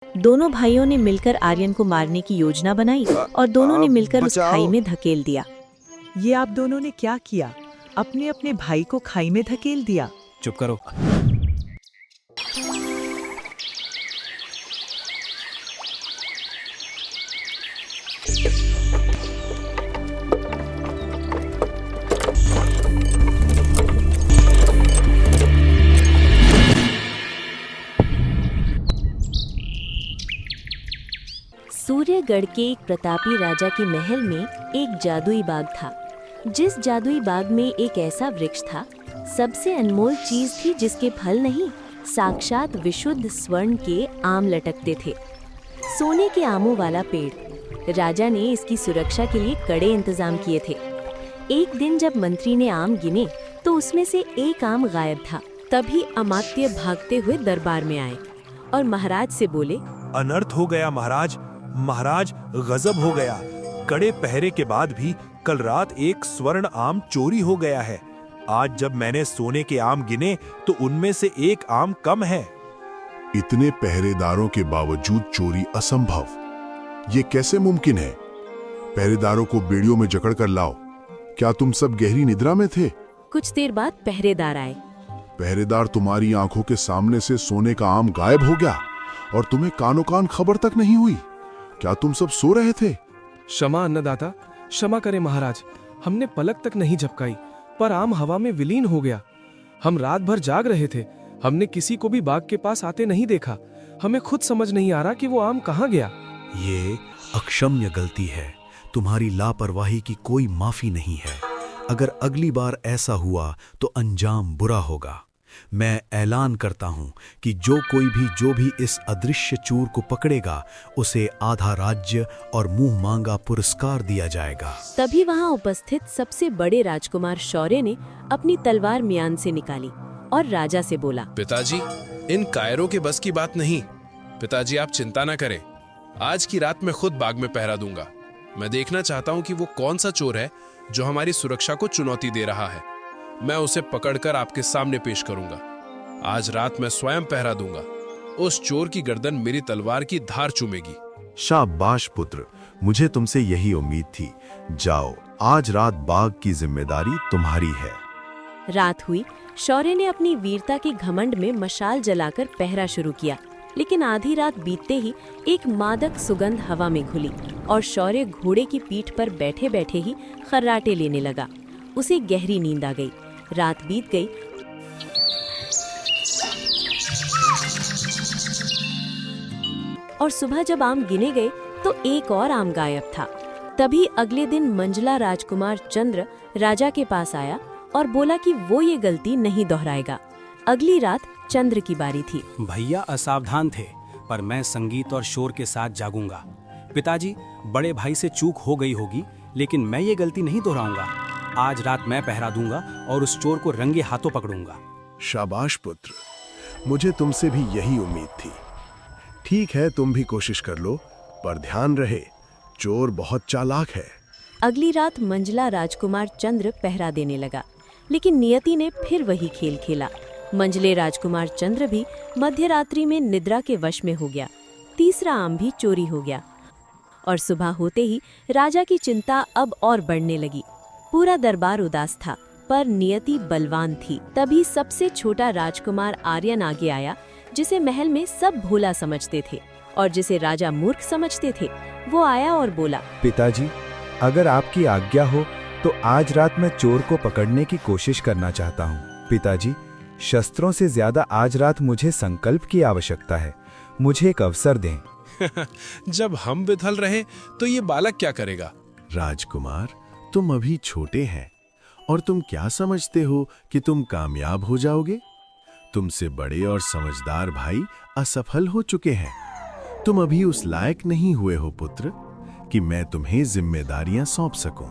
दोनों भाइयों ने मिलकर आर्यन को मारने की योजना बनाई और दोनों ने मिलकर उस बचाओ। खाई में धकेल दिया। ये आप दोनों ने क्या किया? अपने अपने भाई को खाई में धकेल दिया। चुप करो। सूर्यगढ़ के एक प्रतापी राजा के महल में एक जादुई बाग था। जिस जादुई बाग में एक ऐसा वृक्ष था, सबसे अनमोल चीज थी जिसके फल नहीं, साक्षात विशुद्ध स्वर्ण के आम लटकते थे। सोने के आमों वाला पेड़। राजा ने इसकी सुरक्षा के लिए कड़े इंतजाम किए थे। एक दिन जब मंत्री ने आम गिने तो उसमें से एक आम गायब था। तभी अमात्य भागते हुए दरबार में आए और महाराज से बोले, अनर्थ हो गया महाराज। महाराज गजब हो गया। कड़े पहरे के बाद भी कल रात एक स्वर्ण आम चोरी हो गया है। आज जब मैंने सोने के आम गिने तो उनमें से एक आम कम है। इतने पहरेदारों के बावजूद चोरी असंभव। ये कैसे मुमकिन है? पहरेदारों को बेड़ियों में जकड़ कर लाओ। क्या तुम सब गहरी निद्रा में थे? कुछ देर बाद पहरेदार आए। पहरेदार, तुम्हारी आंखों के सामने से सोने का आम गायब हो गया और तुम्हें कानो कान खबर तक नहीं हुई। क्या तुम सब सो रहे थे? क्षमा अन्नदाता, क्षमा करें महाराज। हमने पलक तक नहीं झपकाई पर आम हवा में विलीन हो गया। हम रात भर जाग रहे थे। हमने किसी को भी बाग के पास आते नहीं देखा। हमें खुद समझ नहीं आ रहा कि वो आम कहाँ गया। ये अक्षम्य गलती है। तुम्हारी लापरवाही की कोई माफी नहीं है। अगर अगली बार ऐसा हुआ तो अंजाम बुरा होगा। मैं ऐलान करता हूँ कि जो भी इस अदृश्य चूर को पकड़ेगा उसे आधा राज्य और मुंह मांगा पुरस्कार दिया जाएगा। तभी वहां उपस्थित सबसे बड़े राजकुमार शौर्य ने अपनी तलवार म्यान से निकाली और राजा से बोला, पिताजी, इन कायरों के बस की बात नहीं। पिताजी, आप चिंता न करें। आज की रात मैं खुद बाग में पहरा दूंगा। मैं देखना चाहता हूँ कि वो कौन सा चोर है जो हमारी सुरक्षा को चुनौती दे रहा है। मैं उसे पकड़कर आपके सामने पेश करूंगा। आज रात मैं स्वयं पहरा दूंगा। उस चोर की गर्दन मेरी तलवार की धार चूमेगी। शाबाश पुत्र, मुझे तुमसे यही उम्मीद थी। जाओ, आज रात बाग की जिम्मेदारी तुम्हारी है। रात हुई। शौर्य ने अपनी वीरता के घमंड में मशाल जलाकर पहरा शुरू किया, लेकिन आधी रात बीतते ही एक मादक सुगंध हवा में घुली और शौर्य घोड़े की पीठ पर बैठे बैठे ही खर्राटे लेने लगा। उसे गहरी नींद आ गई। रात बीत गई और सुबह जब आम गिने गए तो एक और आम गायब था। तभी अगले दिन मंजला राजकुमार चंद्र राजा के पास आया और बोला कि वो ये गलती नहीं दोहराएगा। अगली रात चंद्र की बारी थी। भैया असावधान थे, पर मैं संगीत और शोर के साथ जागूंगा। पिताजी, बड़े भाई से चूक हो गई होगी, लेकिन मैं ये गलती नहीं दोहराऊंगा। आज रात मैं पहरा दूंगा और उस चोर को रंगे हाथों पकड़ूंगा। शाबाश पुत्र, मुझे तुमसे भी यही उम्मीद थी। ठीक है, तुम भी कोशिश कर लो, पर ध्यान रहे, चोर बहुत चालाक है। अगली रात मंजला राजकुमार चंद्र पहरा देने लगा, लेकिन नियति ने फिर वही खेल खेला। मंजले राजकुमार चंद्र भी मध्य रात्रि में निद्रा के वश में हो गया। तीसरा आम भी चोरी हो गया और सुबह होते ही राजा की चिंता अब और बढ़ने लगी। पूरा दरबार उदास था, पर नियति बलवान थी। तभी सबसे छोटा राजकुमार आर्यन आगे आया, जिसे महल में सब भोला समझते थे और जिसे राजा मूर्ख समझते थे। वो आया और बोला, पिताजी, अगर आपकी आज्ञा हो तो आज रात मैं चोर को पकड़ने की कोशिश करना चाहता हूँ। पिताजी, शस्त्रों से ज्यादा आज रात मुझे संकल्प की आवश्यकता है। मुझे एक अवसर दें। जब हम विफल रहे तो ये बालक क्या करेगा? राजकुमार, तुम अभी छोटे हैं और तुम क्या समझते हो कि तुम कामयाब हो जाओगे? तुमसे बड़े और समझदार भाई असफल हो चुके हैं। तुम अभी उस लायक नहीं हुए हो पुत्र कि मैं तुम्हें जिम्मेदारियां सौंप सकूं।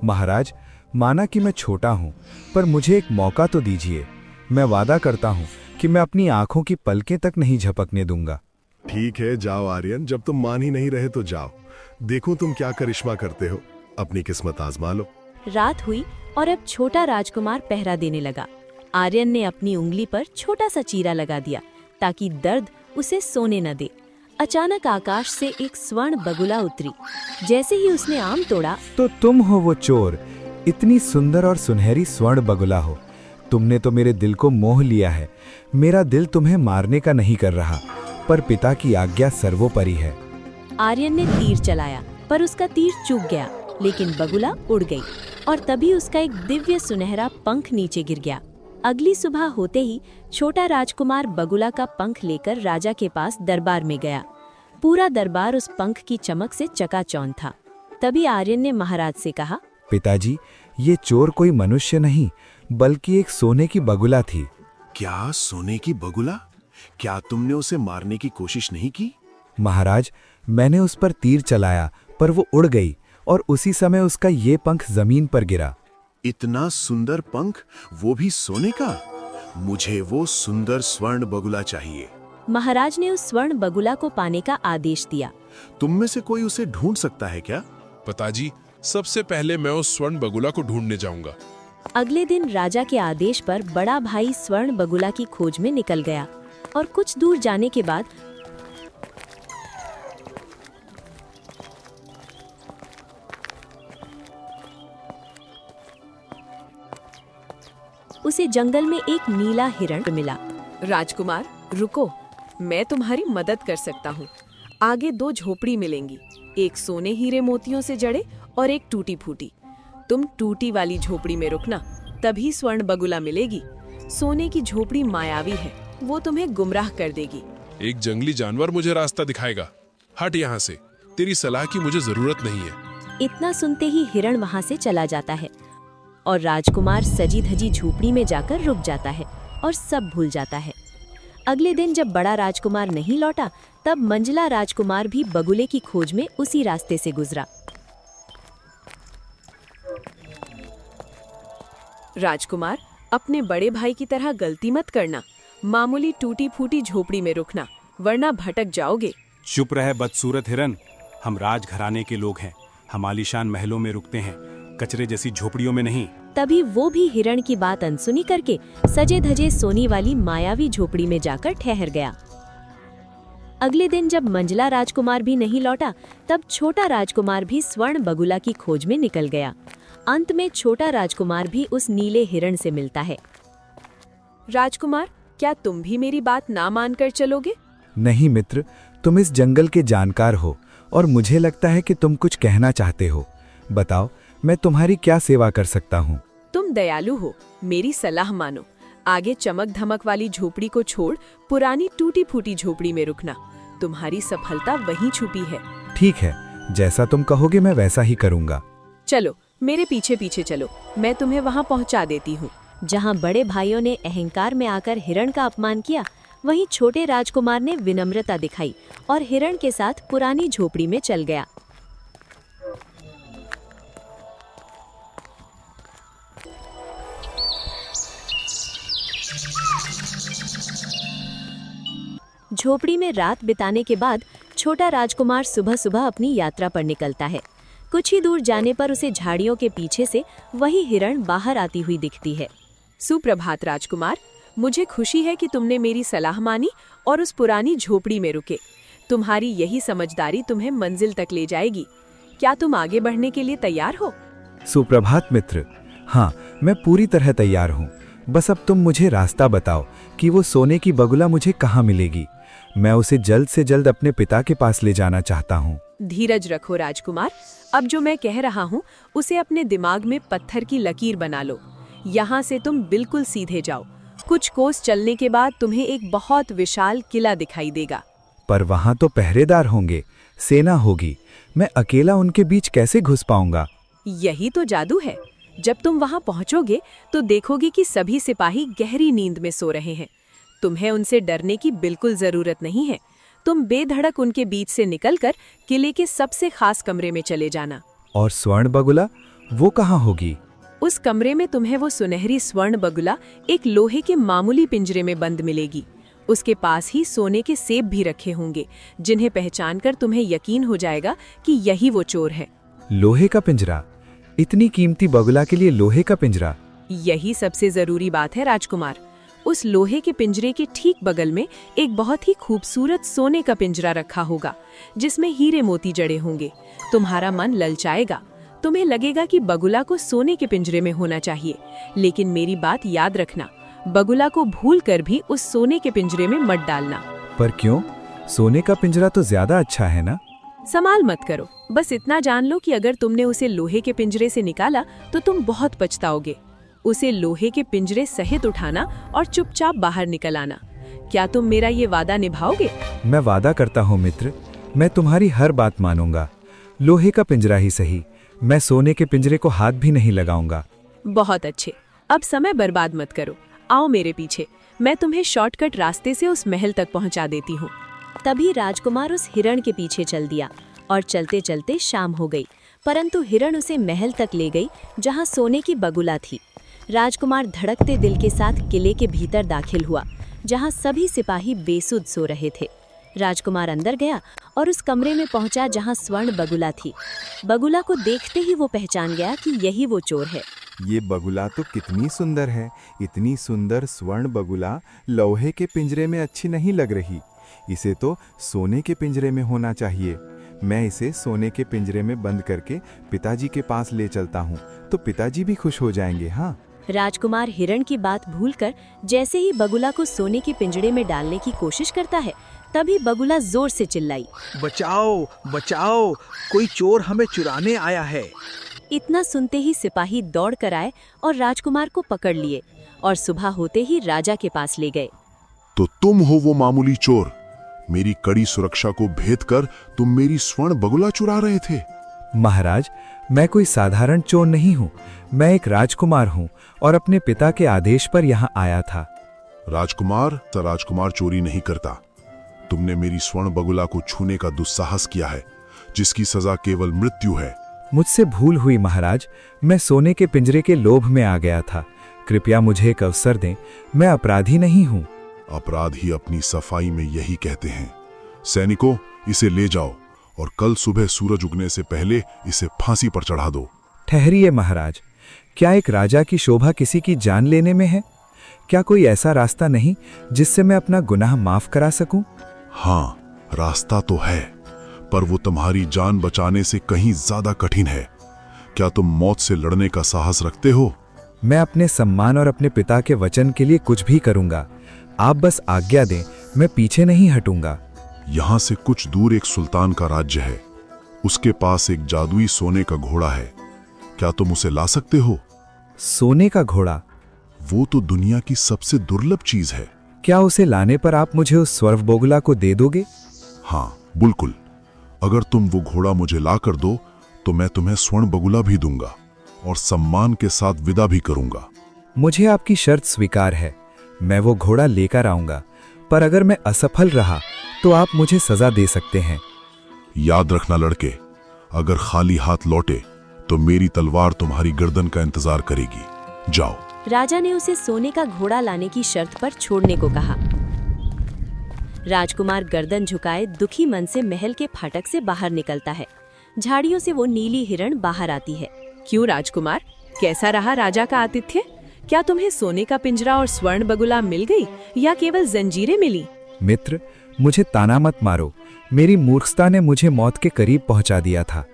महाराज, माना कि मैं छोटा हूँ, पर मुझे एक मौका तो दीजिए। मैं वादा करता हूँ कि मैं अपनी आंखों की पलकें तक नहीं झपकने दूंगा। ठीक है, जाओ आर्यन, जब तुम मान ही नहीं रहे तो जाओ। देखो तुम क्या करिश्मा करते हो, अपनी किस्मत आजमा लो। रात हुई और अब छोटा राजकुमार पहरा देने लगा। आर्यन ने अपनी उंगली पर छोटा सा चीरा लगा दिया ताकि दर्द उसे सोने न दे। अचानक आकाश से एक स्वर्ण बगुला उतरी। जैसे ही उसने आम तोड़ा, तो तुम हो वो चोर, इतनी सुंदर और सुनहरी स्वर्ण बगुला हो। तुमने तो मेरे दिल को मोह लिया है। मेरा दिल तुम्हें मारने का नहीं कर रहा, पर पिता की आज्ञा सर्वोपरि है। आर्यन ने तीर चलाया, पर उसका तीर चूक गया, लेकिन बगुला उड़ गई और तभी उसका एक दिव्य सुनहरा पंख नीचे गिर गया। अगली सुबह होते ही छोटा राजकुमार बगुला का पंख लेकर राजा के पास दरबार में गया। पूरा दरबार उस पंख की चमक से चकाचौंध था। तभी आर्यन ने महाराज से कहा, पिताजी, ये चोर कोई मनुष्य नहीं, बल्कि एक सोने की बगुला थी। क्या सोने की बगुला? क्या तुमने उसे मारने की कोशिश नहीं की? महाराज, मैंने उस पर तीर चलाया, पर वो उड़ गई और उसी समय उसका ये पंख जमीन पर गिरा। इतना सुंदर पंख, वो भी सोने का? मुझे वो सुंदर स्वर्ण बगुला चाहिए। महाराज ने उस स्वर्ण बगुला को पाने का आदेश दिया। तुम में से कोई उसे ढूंढ सकता है क्या? पिताजी, सबसे पहले मैं उस स्वर्ण बगुला को ढूंढने जाऊंगा। अगले दिन राजा के आदेश पर बड़ा भाई स्वर्ण बगुला की खोज में निकल गया और कुछ दूर जाने के बाद उसे जंगल में एक नीला हिरण मिला। राजकुमार, रुको, मैं तुम्हारी मदद कर सकता हूँ। आगे 2 झोपड़ी मिलेंगी, एक सोने हीरे मोतियों से जड़े और एक टूटी फूटी। तुम टूटी वाली झोपड़ी में रुकना, तभी स्वर्ण बगुला मिलेगी। सोने की झोपड़ी मायावी है, वो तुम्हें गुमराह कर देगी। एक जंगली जानवर मुझे रास्ता दिखाएगा। हट यहाँ से, तेरी सलाह की मुझे जरूरत नहीं है। इतना सुनते ही हिरण वहां से चला जाता है और राजकुमार सजी धजी झोपड़ी में जाकर रुक जाता है और सब भूल जाता है। अगले दिन जब बड़ा राजकुमार नहीं लौटा, तब मंझला राजकुमार भी बगुले की खोज में उसी रास्ते से गुजरा। राजकुमार, अपने बड़े भाई की तरह गलती मत करना। मामूली टूटी फूटी झोपड़ी में रुकना, वरना भटक जाओगे। चुप रहे बदसूरत हिरन, हम राजघराने के लोग हैं। हम आलीशान महलों में रुकते हैं, कचरे जैसी झोपड़ियों में नहीं। तभी वो भी हिरण की बात अनसुनी करके सजे धजे सोनी वाली मायावी झोपड़ी में जाकर ठहर गया। अगले दिन जब मंझला राजकुमार भी नहीं लौटा, तब छोटा राजकुमार भी स्वर्ण बगुला की खोज में निकल गया। अंत में छोटा राजकुमार भी उस नीले हिरण से मिलता है। राजकुमार, क्या तुम भी मेरी बात ना मानकर चलोगे? नहीं मित्र, तुम इस जंगल के जानकार हो और मुझे लगता है कि तुम कुछ कहना चाहते हो। बताओ, मैं तुम्हारी क्या सेवा कर सकता हूँ? तुम दयालु हो, मेरी सलाह मानो। आगे चमक धमक वाली झोपड़ी को छोड़ पुरानी टूटी फूटी झोपड़ी में रुकना। तुम्हारी सफलता वहीं छुपी है। ठीक है, जैसा तुम कहोगे मैं वैसा ही करूँगा। चलो, मेरे पीछे पीछे चलो, मैं तुम्हें वहाँ पहुँचा देती हूँ। जहाँ बड़े भाइयों ने अहंकार में आकर हिरण का अपमान किया, वहीं छोटे राजकुमार ने विनम्रता दिखाई और हिरण के साथ पुरानी झोपड़ी में चल गया। झोपड़ी में रात बिताने के बाद छोटा राजकुमार सुबह सुबह अपनी यात्रा पर निकलता है। कुछ ही दूर जाने पर उसे झाड़ियों के पीछे से वही हिरण बाहर आती हुई दिखती है। सुप्रभात राजकुमार, मुझे खुशी है कि तुमने मेरी सलाह मानी और उस पुरानी झोपड़ी में रुके। तुम्हारी यही समझदारी तुम्हें मंजिल तक ले जाएगी। क्या तुम आगे बढ़ने के लिए तैयार हो? सुप्रभात मित्र। हाँ, मैं पूरी तरह तैयार हूँ। बस अब तुम मुझे रास्ता बताओ कि वो सोने की बगुला मुझे कहाँ मिलेगी। मैं उसे जल्द से जल्द अपने पिता के पास ले जाना चाहता हूँ। धीरज रखो राजकुमार, अब जो मैं कह रहा हूँ उसे अपने दिमाग में पत्थर की लकीर बना लो। यहाँ से तुम बिल्कुल सीधे जाओ। कुछ कोस चलने के बाद तुम्हें एक बहुत विशाल किला दिखाई देगा। पर वहाँ तो पहरेदार होंगे, सेना होगी। मैं अकेला उनके बीच कैसे घुस पाऊंगा? यही तो जादू है। जब तुम वहाँ पहुँचोगे तो देखोगे कि सभी सिपाही गहरी नींद में सो रहे हैं। तुम्हें उनसे डरने की बिल्कुल जरूरत नहीं है। तुम बेधड़क उनके बीच से निकलकर किले के सबसे खास कमरे में चले जाना। और स्वर्ण बगुला, वो कहाँ होगी? उस कमरे में तुम्हें वो सुनहरी स्वर्ण बगुला एक लोहे के मामूली पिंजरे में बंद मिलेगी। उसके पास ही सोने के सेब भी रखे होंगे, जिन्हें पहचानकर तुम्हें यकीन हो जाएगा कि यही वो चोर है। लोहे का पिंजरा? इतनी कीमती बगुला के लिए लोहे का पिंजरा? यही सबसे जरूरी बात है राजकुमार। उस लोहे के पिंजरे के ठीक बगल में एक बहुत ही खूबसूरत सोने का पिंजरा रखा होगा, जिसमें हीरे मोती जड़े होंगे। तुम्हारा मन ललचाएगा, तुम्हें लगेगा कि बगुला को सोने के पिंजरे में होना चाहिए, लेकिन मेरी बात याद रखना, बगुला को भूलकर भी उस सोने के पिंजरे में मत डालना। पर क्यों? सोने का पिंजरा तो ज्यादा अच्छा है ना? सवाल मत करो, बस इतना जान लो कि अगर तुमने उसे लोहे के पिंजरे से निकाला तो तुम बहुत पछताओगे। उसे लोहे के पिंजरे सहित उठाना और चुपचाप बाहर निकल आना। क्या तुम मेरा ये वादा निभाओगे? मैं वादा करता हूँ मित्र, मैं तुम्हारी हर बात मानूंगा। लोहे का पिंजरा ही सही, मैं सोने के पिंजरे को हाथ भी नहीं लगाऊंगा। बहुत अच्छे, अब समय बर्बाद मत करो, आओ मेरे पीछे, मैं तुम्हें शॉर्टकट रास्ते से उस महल तक पहुंचा देती हूँ। तभी राजकुमार उस हिरण के पीछे चल दिया और चलते चलते शाम हो गई, परंतु हिरण उसे महल तक ले गई जहाँ सोने की बगुला थी। राजकुमार धड़कते दिल के साथ किले के भीतर दाखिल हुआ, जहाँ सभी सिपाही बेसुध सो रहे थे। राजकुमार अंदर गया और उस कमरे में पहुंचा जहां स्वर्ण बगुला थी। बगुला को देखते ही वो पहचान गया कि यही वो चोर है। ये बगुला तो कितनी सुंदर है। इतनी सुंदर स्वर्ण बगुला लोहे के पिंजरे में अच्छी नहीं लग रही। इसे तो सोने के पिंजरे में होना चाहिए। मैं इसे सोने के पिंजरे में बंद करके पिताजी के पास ले चलता हूँ, तो पिताजी भी खुश हो जाएंगे। हाँ। राजकुमार हिरण की बात भूलकर जैसे ही बगुला को सोने के पिंजरे में डालने की कोशिश करता है, तभी बगुला जोर से चिल्लाई, बचाओ बचाओ, कोई चोर हमें चुराने आया है। इतना सुनते ही सिपाही दौड़ कर आए और राजकुमार को पकड़ लिए और सुबह होते ही राजा के पास ले गए। तो तुम हो वो मामूली चोर? मेरी कड़ी सुरक्षा को भेद कर तुम मेरी स्वर्ण बगुला चुरा रहे थे? महाराज, मैं कोई साधारण चोर नहीं हूँ। मैं एक राजकुमार हूँ और अपने पिता के आदेश पर यहाँ आया था। राजकुमार चोरी नहीं करता। तुमने मेरी स्वर्ण बगुला को छूने का दुस्साहस किया है, जिसकी सजा केवल मृत्यु है। मुझसे भूल हुई महाराज, मैं सोने के पिंजरे के लोभ में आ गया था। कृपया मुझे एक अवसर दें, मैं अपराधी नहीं हूँ। अपराधी अपनी सफाई में यही कहते हैं। सैनिकों, इसे ले जाओ और कल सुबह सूरज उगने से पहले इसे फांसी पर चढ़ा दो। ठहरिए महाराज, क्या एक राजा की शोभा किसी की जान लेने में है? क्या कोई ऐसा रास्ता नहीं जिससे मैं अपना गुनाह माफ करा सकूं? हाँ, रास्ता तो है, पर वो तुम्हारी जान बचाने से कहीं ज्यादा कठिन है। क्या तुम मौत से लड़ने का साहस रखते हो? मैं अपने सम्मान और अपने पिता के वचन के लिए कुछ भी करूंगा। आप बस आज्ञा दें, मैं पीछे नहीं हटूंगा। यहाँ से कुछ दूर एक सुल्तान का राज्य है। उसके पास एक जादुई सोने का घोड़ा है। क्या तुम उसे ला सकते हो? सोने का घोड़ा? वो तो दुनिया की सबसे दुर्लभ चीज है। क्या उसे लाने पर आप मुझे उस स्वर्ण बगुला को दे दोगे? हाँ, बिल्कुल। अगर तुम वो घोड़ा मुझे ला कर दो तो मैं तुम्हें स्वर्ण बगुला भी दूंगा और सम्मान के साथ विदा भी करूंगा। मुझे आपकी शर्त स्वीकार है। मैं वो घोड़ा लेकर आऊंगा, पर अगर मैं असफल रहा तो आप मुझे सजा दे सकते हैं। याद रखना लड़के, अगर खाली हाथ लौटे तो मेरी तलवार तुम्हारी गर्दन का इंतजार करेगी। जाओ। राजा ने उसे सोने का घोड़ा लाने की शर्त पर छोड़ने को कहा। राजकुमार गर्दन झुकाए दुखी मन से महल के फाटक से बाहर निकलता है। झाड़ियों से वो नीली हिरण बाहर आती है। क्यों राजकुमार, कैसा रहा राजा का आतिथ्य? क्या तुम्हें सोने का पिंजरा और स्वर्ण बगुला मिल गई या केवल जंजीरें मिली? मित्र, मुझे ताना मत मारो। मेरी मूर्खता ने मुझे मौत के करीब पहुंचा दिया था।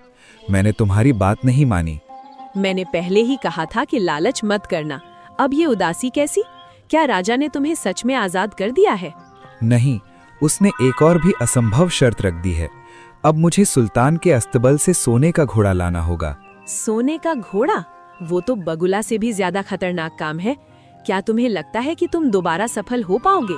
मैंने तुम्हारी बात नहीं मानी। मैंने पहले ही कहा था कि लालच मत करना। अब ये उदासी कैसी? क्या राजा ने तुम्हें सच में आजाद कर दिया है? नहीं, उसने एक और भी असंभव शर्त रख दी है। अब मुझे सुल्तान के अस्तबल से सोने का घोड़ा लाना होगा। सोने का घोड़ा? वो तो बगुला से भी ज्यादा खतरनाक काम है। क्या तुम्हें लगता है कि तुम दोबारा सफल हो पाओगे?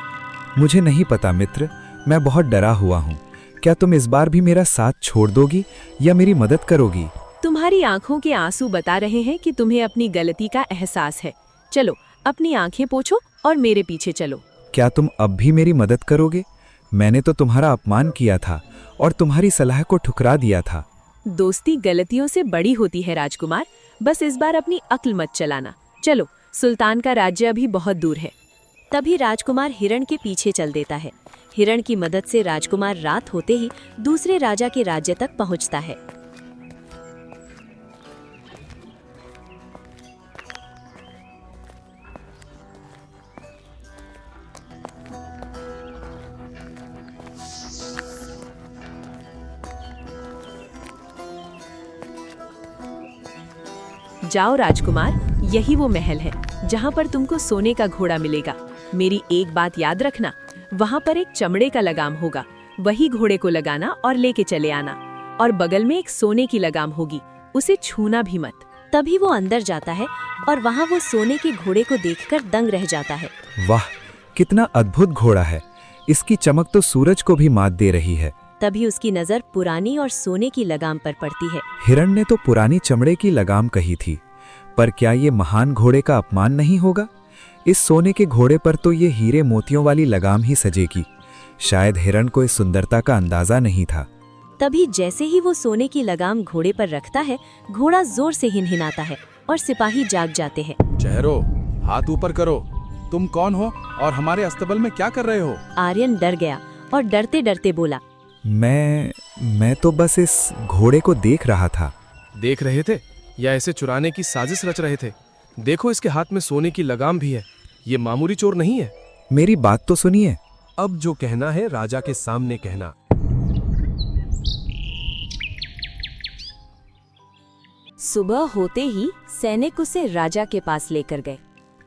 मुझे नहीं पता मित्र, मैं बहुत डरा हुआ हूँ। क्या तुम इस बार भी मेरा साथ छोड़ दोगी या मेरी मदद करोगी? तुम्हारी आंखों के आंसू बता रहे हैं कि तुम्हें अपनी गलती का एहसास है। चलो, अपनी आंखें पोंछो और मेरे पीछे चलो। क्या तुम अब भी मेरी मदद करोगे? मैंने तो तुम्हारा अपमान किया था और तुम्हारी सलाह को ठुकरा दिया था। दोस्ती गलतियों से बड़ी होती है राजकुमार, बस इस बार अपनी अक्ल मत चलाना। चलो, सुल्तान का राज्य अभी बहुत दूर है। तभी राजकुमार हिरण के पीछे चल देता है। हिरण की मदद से राजकुमार रात होते ही दूसरे राजा के राज्य तक पहुंचता है। जाओ राजकुमार, यही वो महल है जहाँ पर तुमको सोने का घोड़ा मिलेगा। मेरी एक बात याद रखना, वहाँ पर एक चमड़े का लगाम होगा, वही घोड़े को लगाना और लेके चले आना। और बगल में एक सोने की लगाम होगी, उसे छूना भी मत। तभी वो अंदर जाता है और वहाँ वो सोने के घोड़े को देखकर दंग रह जाता है। वाह, कितना अद्भुत घोड़ा है। इसकी चमक तो सूरज को भी मात दे रही है। तभी उसकी नजर पुरानी और सोने की लगाम पर पड़ती है। हिरण ने तो पुरानी चमड़े की लगाम कही थी, पर क्या ये महान घोड़े का अपमान नहीं होगा? इस सोने के घोड़े पर तो ये हीरे मोतियों वाली लगाम ही सजेगी। शायद हिरण को इस सुंदरता का अंदाजा नहीं था। तभी जैसे ही वो सोने की लगाम घोड़े पर रखता है, घोड़ा जोर से हिनहिनाता है और सिपाही जाग जाते हैं। चेहरो, हाथ ऊपर करो। तुम कौन हो और हमारे अस्तबल में क्या कर रहे हो? आर्यन डर गया और डरते डरते बोला, मैं तो बस इस घोड़े को देख रहा था। देख रहे थे या ऐसे चुराने की साजिश रच रहे थे? देखो, इसके हाथ में सोने की लगाम भी है। ये मामूली चोर नहीं है। मेरी बात तो सुनिए। अब जो कहना है राजा के सामने कहना। सुबह होते ही सैनिक उसे राजा के पास लेकर गए।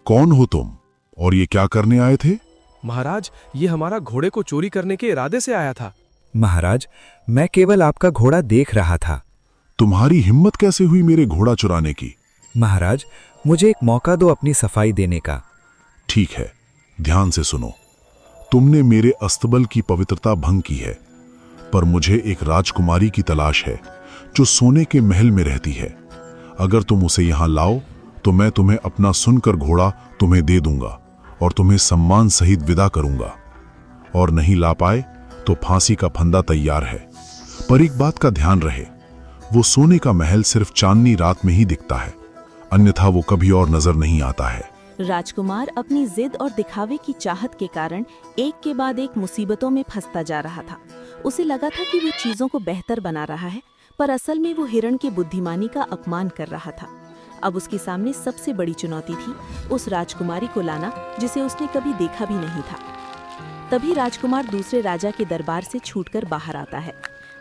कौन हो तुम और ये क्या करने आए थे? महाराज, ये हमारा घोड़े को चोरी करने के इरादे से आया था। महाराज, मैं केवल आपका घोड़ा देख रहा था। तुम्हारी हिम्मत कैसे हुई मेरे घोड़ा चुराने की? महाराज, मुझे एक मौका दो अपनी सफाई देने का। ठीक है, ध्यान से सुनो। तुमने मेरे अस्तबल की पवित्रता भंग की है, पर मुझे एक राजकुमारी की तलाश है जो सोने के महल में रहती है। अगर तुम उसे यहां लाओ तो मैं तुम्हें अपना सुनकर घोड़ा तुम्हें दे दूंगा और तुम्हें सम्मान सहित विदा करूंगा। और नहीं ला पाए तो फांसी का फंदा तैयार है। पर एक बात का ध्यान रहे, वो सोने का महल सिर्फ चांदनी रात में ही दिखता है, अन्यथा वो कभी और नजर नहीं आता है। राजकुमार अपनी जिद और दिखावे की चाहत के कारण एक के बाद एक मुसीबतों में फंसता जा रहा था। उसे लगा था कि वो चीजों को बेहतर बना रहा है, पर असल में वो हिरण की बुद्धिमानी का अपमान कर रहा था। अब उसके सामने सबसे बड़ी चुनौती थी उस राजकुमारी को लाना जिसे उसने कभी देखा भी नहीं था। तभी राजकुमार दूसरे राजा के दरबार से छूटकर बाहर आता है,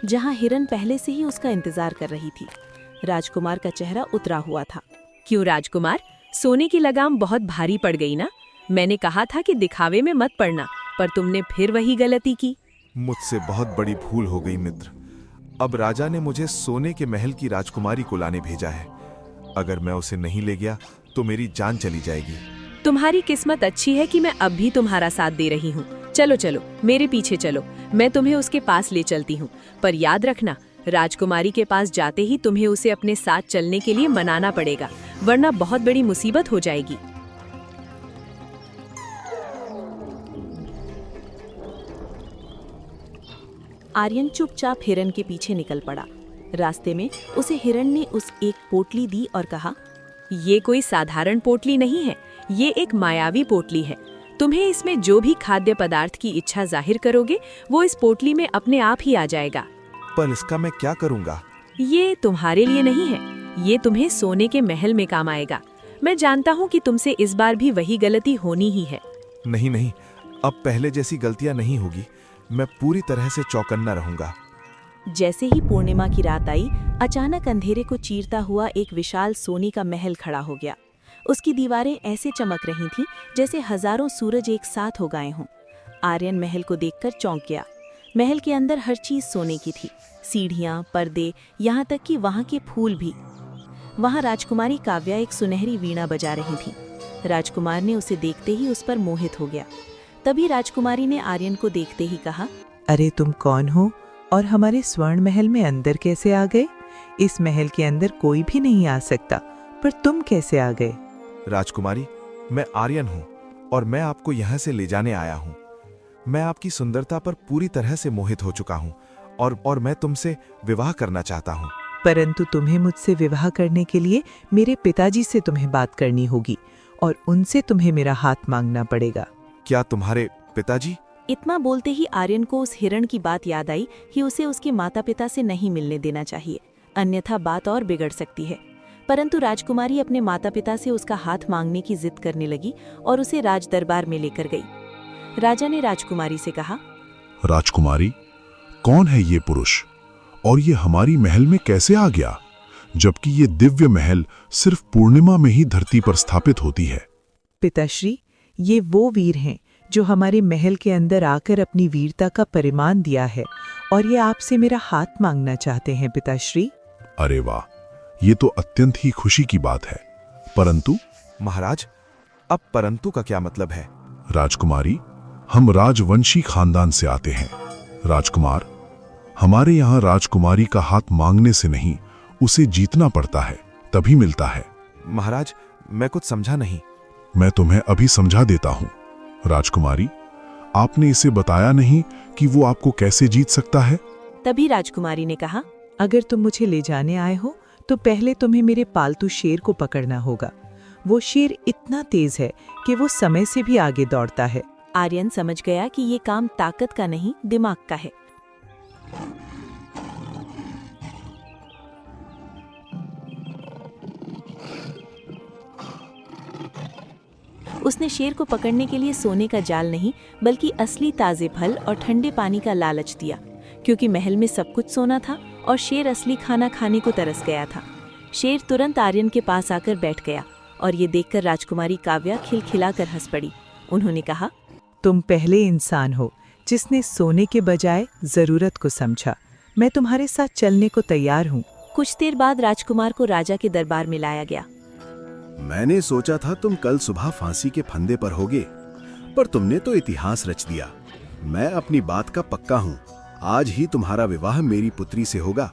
जहां हिरण पहले से ही उसका इंतजार कर रही थी। राजकुमार का चेहरा उतरा हुआ था। क्यों राजकुमार, सोने की लगाम बहुत भारी पड़ गई ना? मैंने कहा था कि दिखावे में मत पड़ना, पर तुमने फिर वही गलती की। मुझसे बहुत बड़ी भूल हो गई मित्र। अब राजा ने मुझे सोने के महल की राजकुमारी को लाने भेजा है। अगर मैं उसे नहीं ले गया तो मेरी जान चली जाएगी। तुम्हारी किस्मत अच्छी है कि मैं अब भी तुम्हारा साथ दे रही हूँ। चलो चलो, मेरे पीछे चलो, मैं तुम्हें उसके पास ले चलती हूँ। पर याद रखना, राजकुमारी के पास जाते ही तुम्हें उसे अपने साथ चलने के लिए मनाना पड़ेगा, वरना बहुत बड़ी मुसीबत हो जाएगी। आर्यन चुपचाप हिरण के पीछे निकल पड़ा। रास्ते में उसे हिरण ने उस एक पोटली दी और कहा, ये कोई साधारण पोटली नहीं है, ये एक मायावी पोटली है। तुम्हें इसमें जो भी खाद्य पदार्थ की इच्छा जाहिर करोगे वो इस पोटली में अपने आप ही आ जाएगा। पर इसका मैं क्या करूंगा? ये तुम्हारे लिए नहीं है, ये तुम्हें सोने के महल में काम आएगा। मैं जानता हूँ कि तुमसे इस बार भी वही गलती होनी ही है। नहीं नहीं, अब पहले जैसी गलतियां नहीं होगी। मैं पूरी तरह से चौकन्ना रहूंगा। जैसे ही पूर्णिमा की रात आई, अचानक अंधेरे को चीरता हुआ एक विशाल सोने का महल खड़ा हो गया। उसकी दीवारें ऐसे चमक रही थीं जैसे हजारों सूरज एक साथ हो गए हों। आर्यन महल को देखकर चौंक गया। महल के अंदर हर चीज सोने की थी, सीढ़ियां, पर्दे, यहाँ तक कि वहाँ के फूल भी। वहाँ राजकुमारी काव्या एक सुनहरी वीणा बजा रही थी। राजकुमार ने उसे देखते ही उस पर मोहित हो गया। तभी राजकुमारी ने आर्यन को देखते ही कहा, अरे तुम कौन हो और हमारे स्वर्ण महल में अंदर कैसे आ गए? इस महल के अंदर कोई भी नहीं आ सकता, पर तुम कैसे आ गए? राजकुमारी, मैं आर्यन हूँ और मैं आपको यहाँ से ले जाने आया हूँ। मैं आपकी सुंदरता पर पूरी तरह से मोहित हो चुका हूँ और मैं तुमसे विवाह करना चाहता हूँ। परंतु तुम्हें मुझसे विवाह करने के लिए मेरे पिताजी से तुम्हें बात करनी होगी और उनसे तुम्हें मेरा हाथ मांगना पड़ेगा। क्या तुम्हारे पिताजी? इतना बोलते ही आर्यन को उस हिरण की बात याद आई कि उसे उसके माता पिता से नहीं मिलने देना चाहिए, अन्यथा बात और बिगड़ सकती है। परंतु राजकुमारी अपने माता पिता से उसका हाथ मांगने की जिद करने लगी और उसे राज दरबार में लेकर गई। राजा ने राजकुमारी से कहा, राजकुमारी, कौन है ये पुरुष और ये हमारी महल में कैसे आ गया? जबकि ये दिव्य महल सिर्फ पूर्णिमा में ही धरती पर स्थापित होती है। पिताश्री, ये वो वीर हैं जो हमारे महल के अंदर आकर अपनी वीरता का परिमाण दिया है और ये आपसे मेरा हाथ मांगना चाहते हैं पिताश्री। अरे वाह, ये तो अत्यंत ही खुशी की बात है। परंतु महाराज, अब परंतु का क्या मतलब है? राजकुमारी, हम राजवंशी खानदान से आते हैं। राजकुमार, हमारे यहाँ राजकुमारी का हाथ मांगने से नहीं, उसे जीतना पड़ता है, तभी मिलता है। महाराज, मैं कुछ समझा नहीं। मैं तुम्हें अभी समझा देता हूँ। राजकुमारी, आपने इसे बताया नहीं कि वो आपको कैसे जीत सकता है। तभी राजकुमारी ने कहा, अगर तुम मुझे ले जाने आए हो तो पहले तुम्हें मेरे पालतू शेर को पकड़ना होगा। वो शेर इतना तेज है कि वो समय से भी आगे दौड़ता है। आर्यन समझ गया कि ये काम ताकत का नहीं, दिमाग का है। उसने शेर को पकड़ने के लिए सोने का जाल नहीं बल्कि असली ताजे फल और ठंडे पानी का लालच दिया, क्योंकि महल में सब कुछ सोना था और शेर असली खाना खाने को तरस गया था। शेर तुरंत आर्यन के पास आकर बैठ गया और ये देखकर राजकुमारी काव्या खिलखिलाकर हंस पड़ी। उन्होंने कहा, तुम पहले इंसान हो जिसने सोने के बजाय जरूरत को समझा। मैं तुम्हारे साथ चलने को तैयार हूँ। कुछ देर बाद राजकुमार को राजा के दरबार में लाया गया। मैंने सोचा था तुम कल सुबह फांसी के फंदे पर होगे, पर तुमने तो इतिहास रच दिया। मैं अपनी बात का पक्का हूँ, आज ही तुम्हारा विवाह मेरी पुत्री से होगा।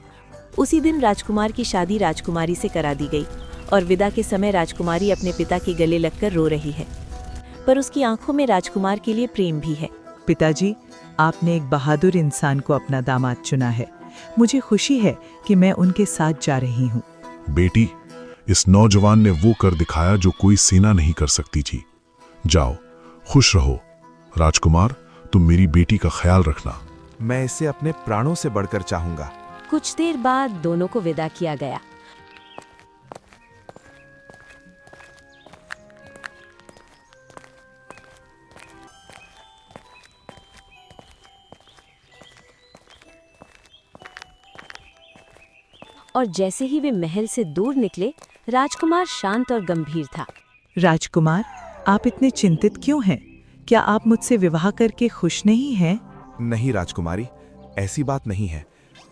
उसी दिन राजकुमार की शादी राजकुमारी से करा दी गई और विदा के समय राजकुमारी अपने पिता के गले लगकर रो रही है, पर उसकी आंखों में राजकुमार के लिए प्रेम भी है। पिताजी, आपने एक बहादुर इंसान को अपना दामाद चुना है। मुझे खुशी है कि मैं उनके साथ जा रही हूँ। बेटी, इस नौजवान ने वो कर दिखाया जो कोई सेना नहीं कर सकती थी। जाओ, खुश रहो। राजकुमार, तुम मेरी बेटी का ख्याल रखना। मैं इसे अपने प्राणों से बढ़कर चाहूंगा। कुछ देर बाद दोनों को विदा किया गया। और जैसे ही वे महल से दूर निकले, राजकुमार शांत और गंभीर था। राजकुमार, आप इतने चिंतित क्यों हैं? क्या आप मुझसे विवाह करके खुश नहीं हैं? नहीं राजकुमारी, ऐसी बात नहीं है।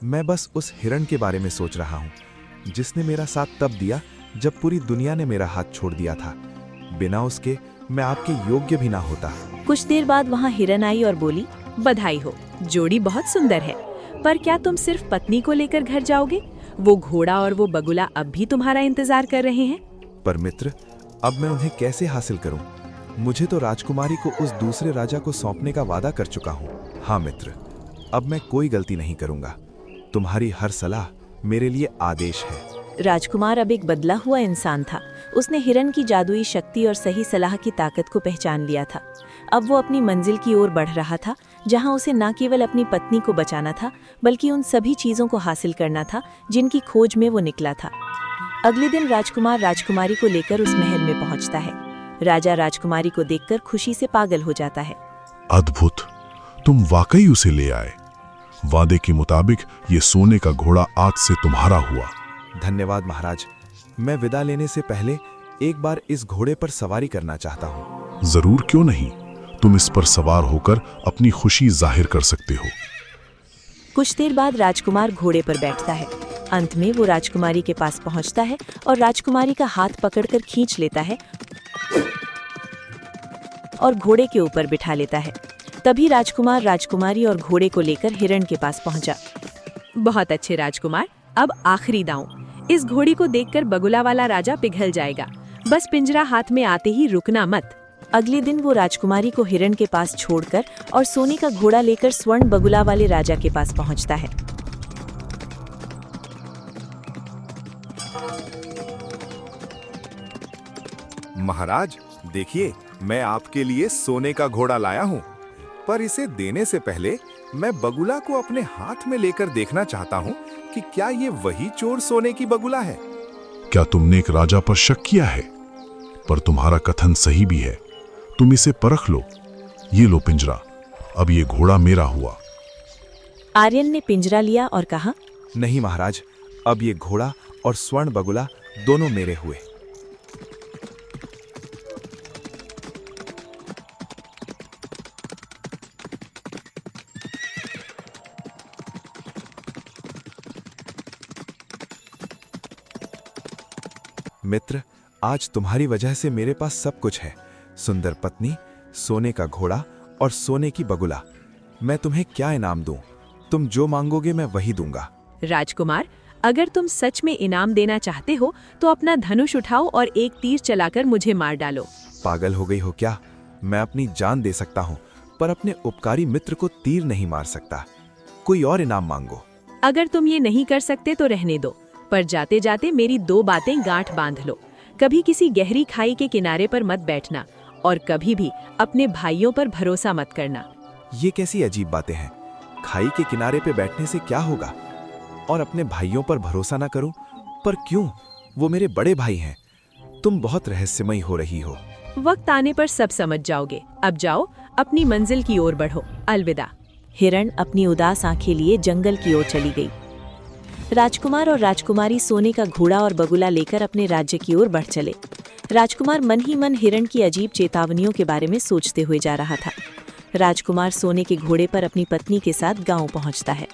मैं बस उस हिरण के बारे में सोच रहा हूँ, जिसने मेरा साथ तब दिया जब पूरी दुनिया ने मेरा हाथ छोड़ दिया था। बिना उसके मैं आपके योग्य भी ना होता। कुछ देर बाद वहाँ हिरण आई और बोली, बधाई हो, जोड़ी बहुत सुंदर है। पर क्या तुम सिर्फ पत्नी को लेकर घर जाओगे? वो घोड़ा और वो बगुला अब भी तुम्हारा इंतजार कर रहे हैं। पर मित्र, अब मैं उन्हें कैसे हासिल करूं? मुझे तो राजकुमारी को उस दूसरे राजा को सौंपने का वादा कर चुका हूं। हाँ मित्र, अब मैं कोई गलती नहीं करूंगा। तुम्हारी हर सलाह मेरे लिए आदेश है। राजकुमार अब एक बदला हुआ इंसान था। उसने हिरण की जादुई शक्ति और सही सलाह की ताकत को पहचान लिया था। अब वो अपनी मंजिल की ओर बढ़ रहा था, जहां उसे न केवल अपनी पत्नी को बचाना था, बल्कि उन सभी चीजों को हासिल करना था जिनकी खोज में वो निकला था। अगले दिन राजकुमार राजकुमारी को लेकर उस महल में पहुंचता है। राजा राजकुमारी को देखकर खुशी से पागल हो जाता है। अद्भुत, तुम वाकई उसे ले आए। वादे के मुताबिक ये सोने का घोड़ा आज से तुम्हारा हुआ। धन्यवाद महाराज। मैं विदा लेने से पहले एक बार इस घोड़े पर सवारी करना चाहता हूँ। जरूर, क्यों नहीं। तुम इस पर सवार होकर अपनी खुशी जाहिर कर सकते हो। कुछ देर बाद राजकुमार घोड़े पर बैठता है। अंत में वो राजकुमारी के पास पहुंचता है और राजकुमारी का हाथ पकड़कर खींच लेता है और घोड़े के ऊपर बिठा लेता है। तभी राजकुमार राजकुमारी और घोड़े को लेकर हिरण के पास पहुंचा। बहुत अच्छे राजकुमार, अब आखिरी दांव। इस घोड़ी को देखकर बगुला वाला राजा पिघल जाएगा। बस पिंजरा हाथ में आते ही रुकना मत। अगले दिन वो राजकुमारी को हिरण के पास छोड़कर और सोने का घोड़ा लेकर स्वर्ण बगुला वाले राजा के पास पहुंचता है। महाराज, देखिए, मैं आपके लिए सोने का घोड़ा लाया हूँ, पर इसे देने से पहले मैं बगुला को अपने हाथ में लेकर देखना चाहता हूँ कि क्या ये वही चोर सोने की बगुला है। क्या तुमने एक राजा पर शक किया है? पर तुम्हारा कथन सही भी है। तुम इसे परख लो। ये लो पिंजरा, अब ये घोड़ा मेरा हुआ। आर्यन ने पिंजरा लिया और कहा, नहीं महाराज, अब ये घोड़ा और स्वर्ण बगुला दोनों मेरे हुए। मित्र, आज तुम्हारी वजह से मेरे पास सब कुछ है, सुंदर पत्नी, सोने का घोड़ा और सोने की बगुला। मैं तुम्हें क्या इनाम दूं? तुम जो मांगोगे मैं वही दूंगा। राजकुमार, अगर तुम सच में इनाम देना चाहते हो तो अपना धनुष उठाओ और एक तीर चलाकर मुझे मार डालो। पागल हो गई हो क्या? मैं अपनी जान दे सकता हूँ, पर अपने उपकारी मित्र को तीर नहीं मार सकता। कोई और इनाम मांगो। अगर तुम ये नहीं कर सकते तो रहने दो, पर जाते जाते मेरी 2 बातें गांठ बांध लो। कभी किसी गहरी खाई के किनारे पर मत बैठना और कभी भी अपने भाइयों पर भरोसा मत करना। ये कैसी अजीब बातें हैं? खाई के किनारे पे बैठने से क्या होगा? और अपने भाइयों पर भरोसा ना करूं? पर क्यों? वो मेरे बड़े भाई हैं। तुम बहुत रहस्यमयी हो रही हो। वक्त आने पर सब समझ जाओगे। अब जाओ, अपनी मंजिल की ओर बढ़ो। अलविदा। हिरण अपनी उदास आंखें लिए जंगल की ओर चली गई। राजकुमार और राजकुमारी सोने का घोड़ा और बगुला लेकर अपने राज्य की ओर बढ़ चले। राजकुमार मन ही मन हिरण की अजीब चेतावनियों के बारे में सोचते हुए जा रहा था। राजकुमार सोने के घोड़े पर अपनी पत्नी के साथ गांव पहुंचता है।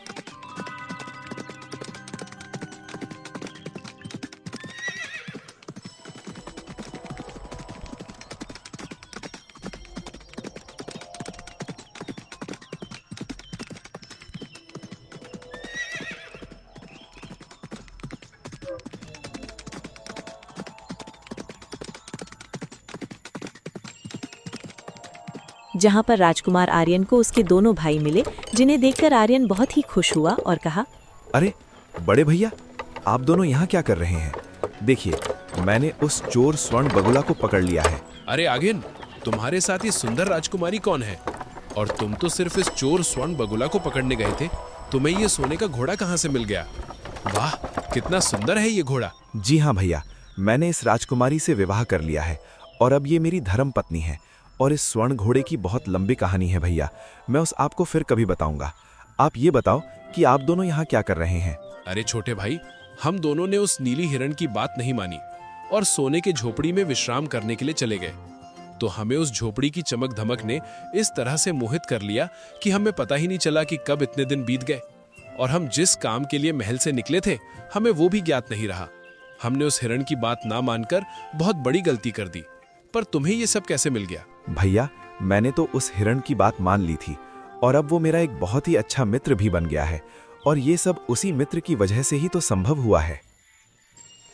जहां पर राजकुमार आर्यन को उसके दोनों भाई मिले, जिन्हें देखकर आर्यन बहुत ही खुश हुआ और कहा, अरे बड़े भैया, आप दोनों यहाँ क्या कर रहे हैं? देखिए, मैंने उस चोर स्वर्ण बगुला को पकड़ लिया है। अरे आगिन, तुम्हारे साथ ये सुंदर राजकुमारी कौन है? और तुम तो सिर्फ इस चोर स्वर्ण बगुला को पकड़ने गए थे। तुम्हें ये सोने का घोड़ा कहाँ से मिल गया? वाह, कितना सुंदर है ये घोड़ा। जी हाँ भैया, मैंने इस राजकुमारी से विवाह कर लिया है और अब ये मेरी धर्म पत्नी है। और इस स्वर्ण घोड़े की बहुत लंबी कहानी है भैया, मैं उस आपको फिर कभी बताऊंगा। आप ये बताओ कि आप दोनों यहाँ क्या कर रहे हैं? अरे छोटे भाई, हम दोनों ने उस नीली हिरण की बात नहीं मानी और सोने के झोपड़ी में विश्राम करने के लिए चले गए। तो हमें उस झोपड़ी की चमक धमक ने इस तरह से मोहित कर लिया कि हमें पता ही नहीं चला कि कब इतने दिन बीत गए। और हम जिस काम के लिए महल से निकले थे, हमें वो भी ज्ञात नहीं रहा। हमने उस हिरण की बात ना मानकर बहुत बड़ी गलती कर दी। पर तुम्हें ये सब कैसे मिल गया? भैया, मैंने तो उस हिरण की बात मान ली थी और अब वो मेरा एक बहुत ही अच्छा मित्र भी बन गया है। और ये सब उसी मित्र की वजह से ही तो संभव हुआ है।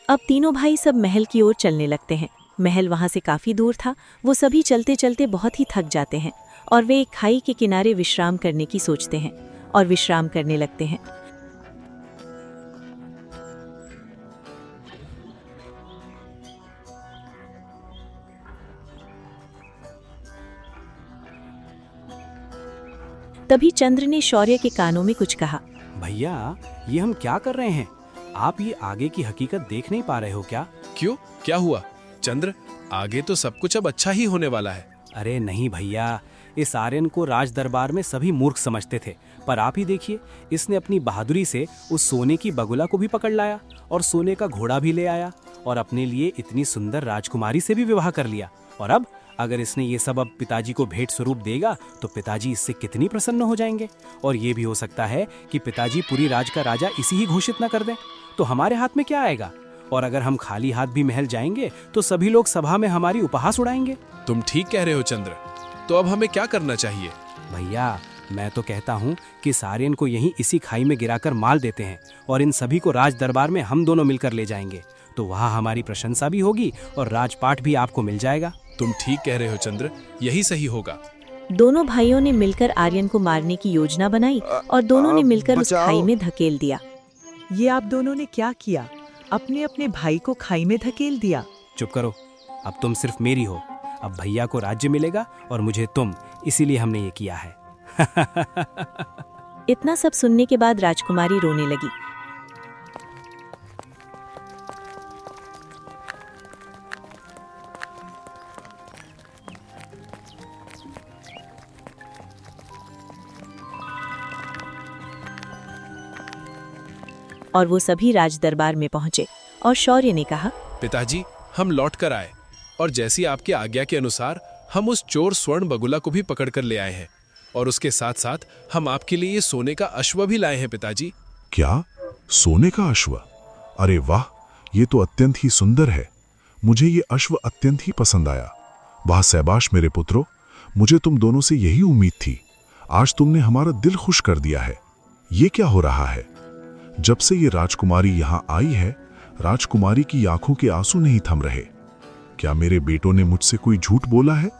अब तीनों भाई सब महल की ओर चलने लगते हैं। महल वहां से काफी दूर था। वो सभी चलते चलते बहुत ही थक जाते हैं और वे एक खाई के किनारे विश्राम करने की सोचते हैं और विश्राम करने लगते हैं। तभी चंद्र ने शौर्य के कानों में कुछ कहा। भैया, ये हम क्या कर रहे हैं? आप ये आगे की हकीकत देख नहीं पा रहे हो क्या? क्यों, क्या हुआ? चंद्र, आगे तो सब कुछ अब अच्छा ही होने वाला है। अरे नहीं भैया, इस आर्यन को राज दरबार में सभी मूर्ख समझते थे, पर आप ही देखिए, इसने अपनी बहादुरी से उस सोने की बगुला को भी पकड़ लाया और सोने का घोड़ा भी ले आया और अपने लिए इतनी सुंदर राजकुमारी से भी विवाह कर लिया। और अब अगर इसने ये सब अब पिताजी को भेंट स्वरूप देगा तो पिताजी इससे कितनी प्रसन्न हो जाएंगे। और ये भी हो सकता है कि पिताजी पूरी राज का राजा इसी ही घोषित न कर दें, तो हमारे हाथ में क्या आएगा? और अगर हम खाली हाथ भी महल जाएंगे तो सभी लोग सभा में हमारी उपहास उड़ाएंगे। तुम ठीक कह रहे हो चंद्र। तो अब हमें क्या करना चाहिए? भैया, मैं तो कहता हूँ कि सारियन को यहीं इसी खाई में गिराकर मार देते हैं और इन सभी को राज दरबार में हम दोनों मिलकर ले जाएंगे। तो वहाँ हमारी प्रशंसा भी होगी और राजपाट भी आपको मिल जाएगा। तुम ठीक कह रहे हो चंद्र, यही सही होगा। दोनों भाइयों ने मिलकर आर्यन को मारने की योजना बनाई और दोनों ने मिलकर उस खाई में धकेल दिया। ये आप दोनों ने क्या किया? अपने अपने भाई को खाई में धकेल दिया। चुप करो, अब तुम सिर्फ मेरी हो। अब भैया को राज्य मिलेगा और मुझे तुम, इसीलिए हमने ये किया है। इतना सब सुनने के बाद राजकुमारी रोने लगी। और वो सभी राज दरबार में पहुंचे और शौर्य ने कहा, पिताजी, हम लौट कर आए और जैसी आपकी आज्ञा के अनुसार हम उस चोर स्वर्ण बगुला को भी पकड़ कर ले आए हैं और उसके साथ साथ हम आपके लिए ये सोने का अश्व भी लाए हैं पिताजी। क्या? सोने का अश्व? अरे वाह, ये तो अत्यंत ही सुंदर है। मुझे ये अश्व अत्यंत ही पसंद आया। वाह शैबाश मेरे पुत्रों, मुझे तुम दोनों से यही उम्मीद थी। आज तुमने हमारा दिल खुश कर दिया है। ये क्या हो रहा है? जब से ये राजकुमारी यहाँ आई है, राजकुमारी की आंखों के आंसू नहीं थम रहे। क्या मेरे बेटों ने मुझसे कोई झूठ बोला है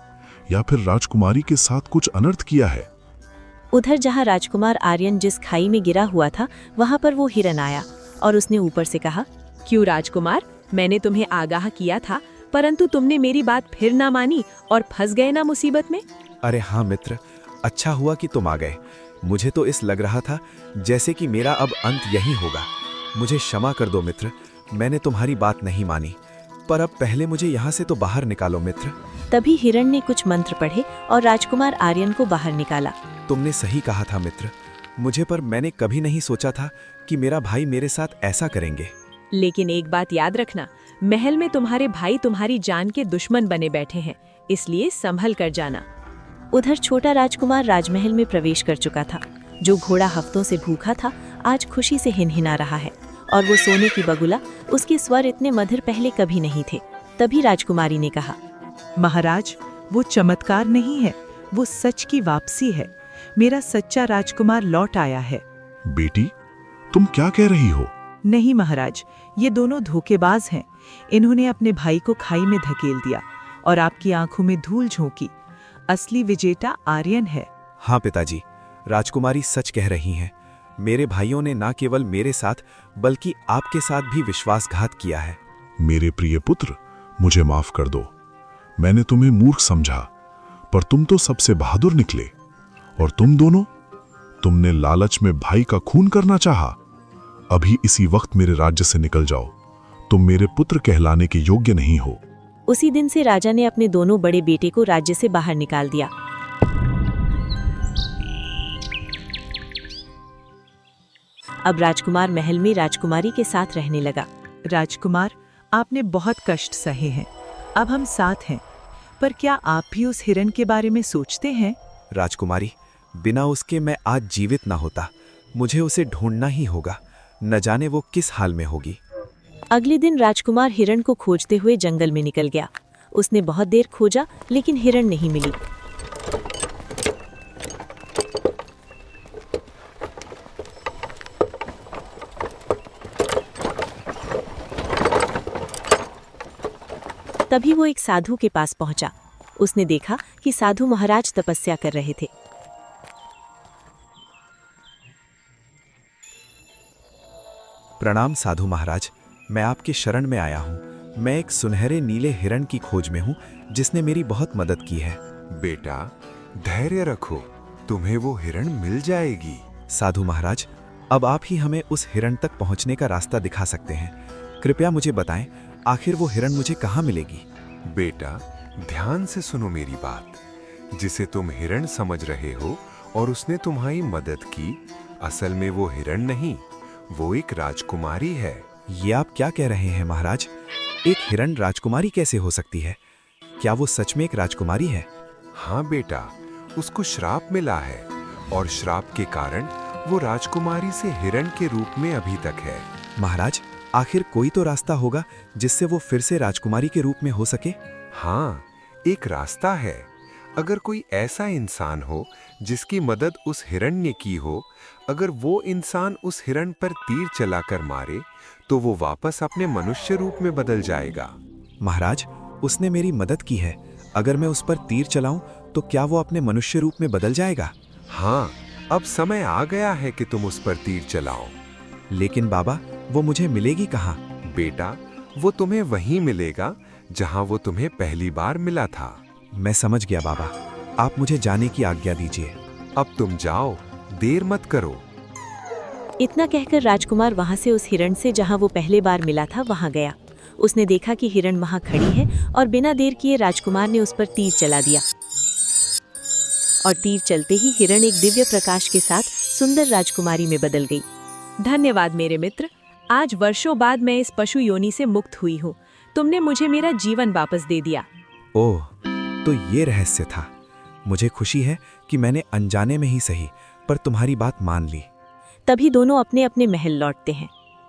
या फिर राजकुमारी के साथ कुछ अनर्थ किया है? उधर जहाँ राजकुमार आर्यन जिस खाई में गिरा हुआ था, वहाँ पर वो हिरन आया और उसने ऊपर से कहा, क्यों राजकुमार, मैंने तुम्हें आगाह किया था, परंतु तुमने मेरी बात फिर ना मानी और फंस गए ना मुसीबत में। अरे हाँ मित्र, अच्छा हुआ कि तुम आ गए। मुझे तो इस लग रहा था जैसे कि मेरा अब अंत यही होगा। मुझे क्षमा कर दो मित्र, मैंने तुम्हारी बात नहीं मानी, पर अब पहले मुझे यहाँ से तो बाहर निकालो मित्र। तभी हिरण ने कुछ मंत्र पढ़े और राजकुमार आर्यन को बाहर निकाला। तुमने सही कहा था मित्र, मुझे पर मैंने कभी नहीं सोचा था कि मेरा भाई मेरे साथ ऐसा करेंगे। लेकिन एक बात याद रखना, महल में तुम्हारे भाई तुम्हारी जान के दुश्मन बने बैठे हैं, इसलिए संभल कर जाना। उधर छोटा राजकुमार राजमहल में प्रवेश कर चुका था। जो घोड़ा हफ्तों से भूखा था, आज खुशी से हिनहिना रहा है और वो सोने की बगुला, उसके स्वर इतने मधुर पहले कभी नहीं थे। तभी राजकुमारी ने कहा, महाराज, वो चमत्कार नहीं है, वो सच की वापसी है। मेरा सच्चा राजकुमार लौट आया है। बेटी, तुम क्या कह रही हो? नहीं महाराज, ये दोनों धोखेबाज हैं। इन्होंने अपने भाई को खाई में धकेल दिया और आपकी आंखों में धूल झोंकी। असली विजेता आर्यन है। हाँ पिताजी, राजकुमारी सच कह रही हैं। मेरे भाइयों ने न केवल मेरे साथ बल्कि आपके साथ भी विश्वासघात किया है। मेरे प्रिय पुत्र, मुझे माफ कर दो। मैंने तुम्हें मूर्ख समझा, पर तुम तो सबसे बहादुर निकले। और तुम दोनों, तुमने लालच में भाई का खून करना चाहा। अभी इसी वक्त मेरे राज्य से निकल जाओ। तुम मेरे पुत्र कहलाने के योग्य नहीं हो। उसी दिन से राजा ने अपने दोनों बड़े बेटे को राज्य से बाहर निकाल दिया। अब राजकुमार महल में राजकुमारी के साथ रहने लगा। राजकुमार, आपने बहुत कष्ट सहे हैं, अब हम साथ हैं। पर क्या आप भी उस हिरन के बारे में सोचते हैं? राजकुमारी, बिना उसके मैं आज जीवित ना होता। मुझे उसे ढूंढना ही होगा, न जाने वो किस हाल में होगी। अगले दिन राजकुमार हिरण को खोजते हुए जंगल में निकल गया। उसने बहुत देर खोजा, लेकिन हिरण नहीं मिली। तभी वो एक साधु के पास पहुंचा। उसने देखा कि साधु महाराज तपस्या कर रहे थे। प्रणाम साधु महाराज, मैं आपके शरण में आया हूँ। मैं एक सुनहरे नीले हिरण की खोज में हूँ, जिसने मेरी बहुत मदद की है। बेटा, धैर्य रखो, तुम्हें वो हिरण मिल जाएगी। साधु महाराज, अब आप ही हमें उस हिरण तक पहुँचने का रास्ता दिखा सकते हैं। कृपया मुझे बताएं, आखिर वो हिरण मुझे कहाँ मिलेगी? बेटा, ध्यान से सुनो मेरी बात। जिसे तुम हिरण समझ रहे हो और उसने तुम्हारी मदद की, असल में वो हिरण नहीं, वो एक राजकुमारी है। ये आप क्या कह रहे हैं महाराज? एक हिरण राजकुमारी कैसे हो सकती है? क्या वो सच में एक राजकुमारी है? हाँ बेटा, उसको श्राप मिला है और श्राप के कारण वो राजकुमारी से हिरण के रूप में अभी तक है। महाराज, आखिर कोई तो रास्ता होगा जिससे वो फिर से राजकुमारी के रूप में हो सके? हाँ, एक रास्ता है। अगर कोई ऐसा इंसान हो जिसकी मदद उस हिरण ने की हो, अगर वो इंसान उस हिरण पर तीर चलाकर मारे, तो वो वापस अपने मनुष्य रूप में बदल जाएगा। महाराज, उसने मेरी मदद की है। अगर मैं उस पर तीर चलाऊं, तो क्या वो अपने मनुष्य रूप में बदल जाएगा? हाँ, अब समय आ गया है कि तुम उस पर तीर चलाओ। लेकिन बाबा, वो मुझे मिलेगी कहाँ? बेटा, वो तुम्हें वहीं मिलेगा जहाँ वो तुम्हें पहली बार मिला था। मैं समझ गया बाबा, आप मुझे जाने की आज्ञा दीजिए। अब तुम जाओ, देर मत करो। इतना कहकर राजकुमार वहां से उस हिरण से जहां वो पहले बार मिला था वहां गया। उसने देखा कि हिरण वहां खड़ी है और बिना देर किए राजकुमार ने उस पर तीर चला दिया। और तीर चलते ही हिरण एक दिव्य प्रकाश के साथ सुंदर राजकुमारी में बदल गई। धन्यवाद मेरे मित्र, आज वर्षों बाद मैं इस पशु योनि से मुक्त हुई हूँ। तुमने मुझे मेरा जीवन वापस दे दिया। ओह, तो ये रहस्य था। मुझे खुशी है कि मैंने अनजाने में ही सही पर तुम्हारी बात मान ली। तभी दोनों अपने अपने महल लौटते हैं।